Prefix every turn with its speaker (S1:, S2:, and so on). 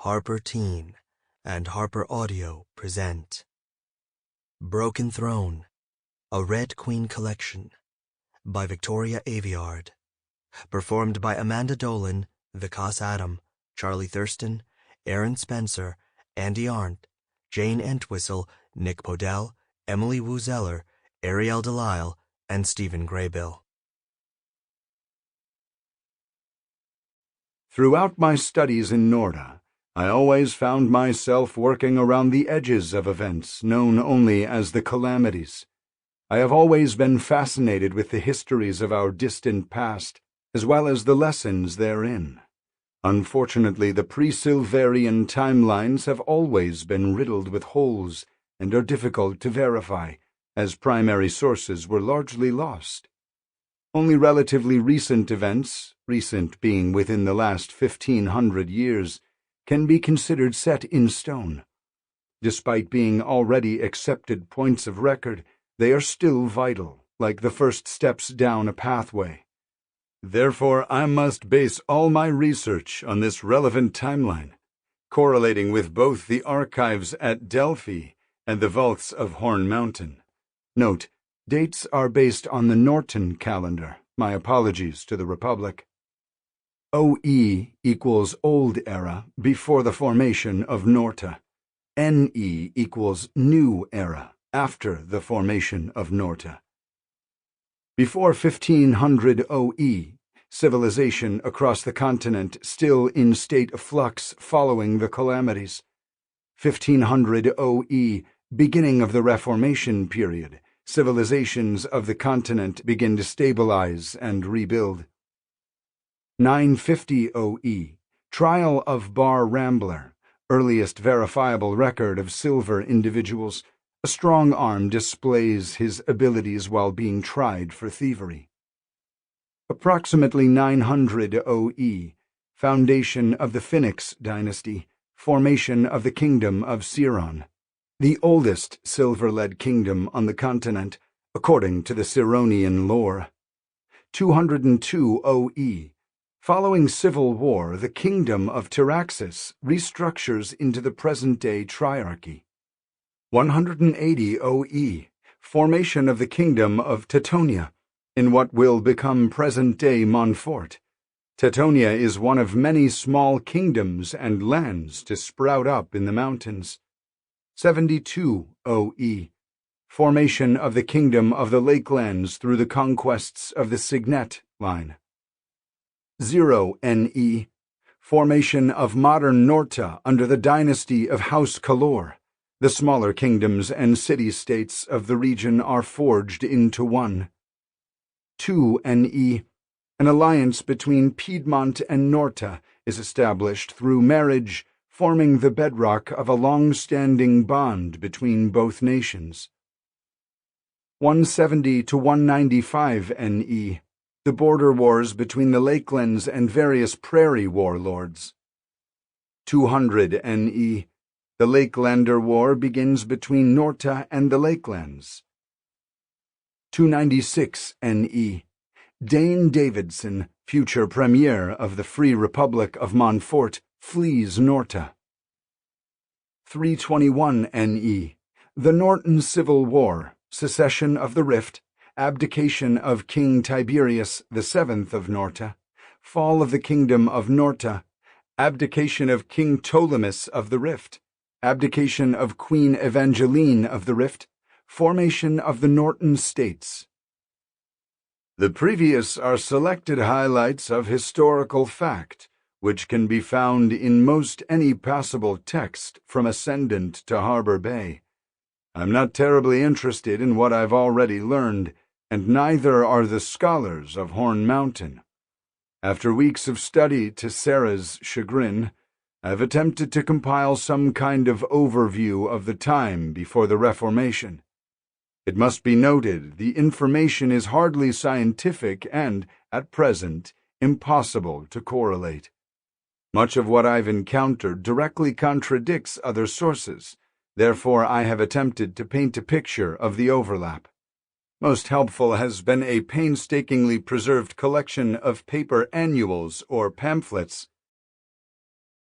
S1: Harper Teen, and Harper Audio present Broken Throne, a Red Queen Collection by Victoria Aveyard, performed by Amanda Dolan, Vikas Adam, Charlie Thurston, Erin Spencer, Andi Arndt, Jayne Entwistle, Nick Podehl, Emily Wu Zeller, Arielle Delisle, and Stephen Graybill.
S2: Throughout my studies in Norda, I always found myself working around the edges of events known only as the calamities. I have always been fascinated with the histories of our distant past, as well as the lessons therein. Unfortunately, the pre-Silverian timelines have always been riddled with holes and are difficult to verify, as primary sources were largely lost. Only relatively recent events, recent being within the last 1,500 years, can be considered set in stone. Despite being already accepted points of record, they are still vital, like the first steps down a pathway. Therefore, I must base all my research on this relevant timeline, correlating with both the archives at Delphi and the vaults of Horn Mountain. Note, dates are based on the Norton calendar. My apologies to the Republic. OE equals Old Era, before the formation of Norta. NE equals New Era, after the formation of Norta. Before 1500 OE, civilization across the continent still in state of flux following the calamities. 1500 OE, beginning of the Reformation period, civilizations of the continent begin to stabilize and rebuild. 950 OE, trial of Bar Rambler, earliest verifiable record of silver individuals. A strong arm displays his abilities while being tried for thievery. Approximately 900 OE, foundation of the Phoenix dynasty, formation of the Kingdom of Siron, the oldest silver-led kingdom on the continent, according to the Sironian lore. 202 OE, following civil war, the Kingdom of Tyraxis restructures into the present-day Triarchy. 180 OE, formation of the Kingdom of Teutonia, in what will become present-day Montfort. Teutonia is one of many small kingdoms and lands to sprout up in the mountains. 72 OE, formation of the Kingdom of the Lakelands through the conquests of the Signet line. 0 NE, formation of modern Norta under the dynasty of House Kalor. The smaller kingdoms and city-states of the region are forged into one. 2 NE, an alliance between Piedmont and Norta is established through marriage, forming the bedrock of a long-standing bond between both nations. 170 to 195 NE, the border wars between the Lakelands and various prairie warlords. 200 NE, the Lakelander War begins between Norta and the Lakelands. 296 NE, Dane Davidson, future Premier of the Free Republic of Montfort, flees Norta. 321 NE, the Norton Civil War, secession of the Rift, abdication of King Tiberius VII of Norta, fall of the Kingdom of Norta, abdication of King Ptolemus of the Rift, abdication of Queen Evangeline of the Rift, formation of the Norton States. The previous are selected highlights of historical fact, which can be found in most any passable text from Ascendant to Harbor Bay. I'm not terribly interested in what I've already learned, and neither are the scholars of Horn Mountain. After weeks of study to Sarah's chagrin, I've attempted to compile some kind of overview of the time before the Reformation. It must be noted the information is hardly scientific and, at present, impossible to correlate. Much of what I've encountered directly contradicts other sources, therefore I have attempted to paint a picture of the overlap. Most helpful has been a painstakingly preserved collection of paper annuals or pamphlets